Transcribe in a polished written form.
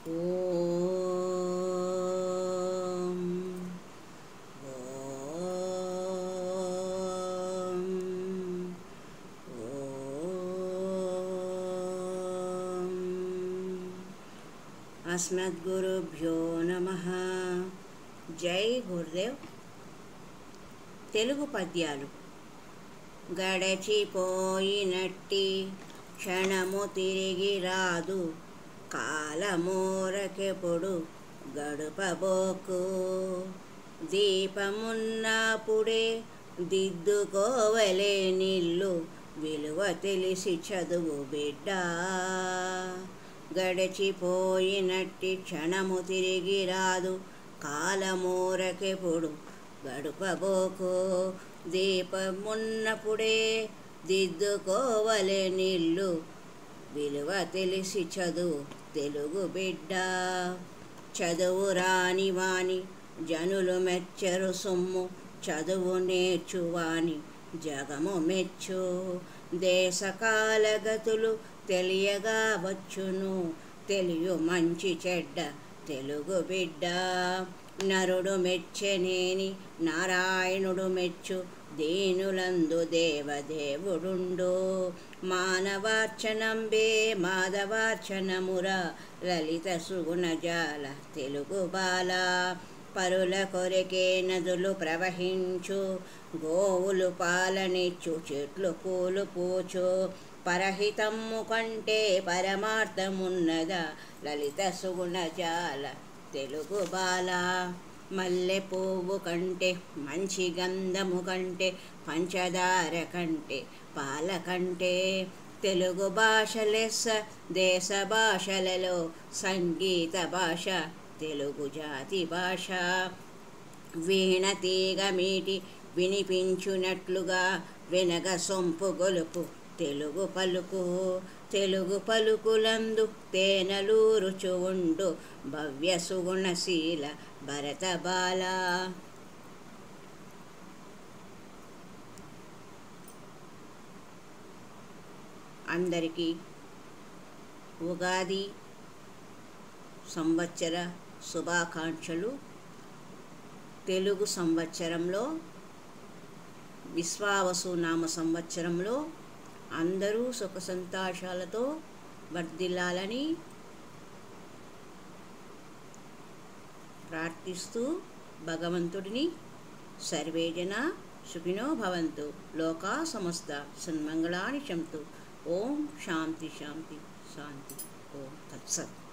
ఓం ఓం ఓం అస్మద్గురుభ్యో నమః. జై గురుదేవ్. తెలుగు పద్యాలు. గడచిపోయినట్టి క్షణము తిరిగి రాదు, కాలమూరకెప్పుడు గడుపబోకు. దీపమున్నప్పుడే దిద్దుకోవలే నిల్లు, విలువ తెలిసి చదువు బిడ్డ. గడచిపోయినట్టి క్షణము తిరిగి రాదు, కాలమూరకెప్పుడు గడుపబోకు. దీపమున్నప్పుడే దిద్దుకోవలే నిల్లు, విలువ తెలిసి చదువు తెలుగు బిడ్డ. చదువు రాని వాని జనులు మెచ్చరు సొమ్ము, చదువు నేర్చువాని జగము మెచ్చు. దేశకాలగతులు తెలియగా వచ్చును, తెలియు మంచి చెడ్డ తెలుగు బిడ్డ. నరుడు మెచ్చెనేని నారాయణుడు మెచ్చు, దీనులందు దేవదేవుడుండు. మానవార్చనంబే మాధవార్చనమురా, లలిత సుగుణజాల తెలుగు బాల. పరుల కొరికే నదులు ప్రవహించు, గోవులు పాలనిచ్చు, చెట్లు పూలు పూచు. పరహితము కంటే పరమార్థమున్నదా, లలిత సుగుణజాల తెలుగు బాల. మల్లె పువ్వు కంటే మంచి గంధము కంటే, పంచదార కంటే పాల కంటే, తెలుగు భాష లెస్స దేశ భాషలలో. సంగీత భాష తెలుగు జాతి భాష. వీణ తీగ మీటి వినిపించునట్లుగా, వినగ సొంపు గొలుపు తెలుగు పలుకు. తెలుగు పలుకులందు తేనెలూరుచు ఉండు, భవ్య సుగుణశీల భరత బాల. అందరికీ ఉగాది సంవత్సర శుభాకాంక్షలు. తెలుగు సంవత్సరంలో, విశ్వావసు నామ సంవత్సరంలో అందరూ సుఖ సంతోషాలతో వర్ధిల్లాలని ప్రార్థిస్తూ భగవంతుడిని సర్వే జనా సుఖినో భవంతు, లోకా సమస్త సన్మంగళాని సంతు. ఓం శాంతి శాంతి శాంతి. ఓం తత్సత్.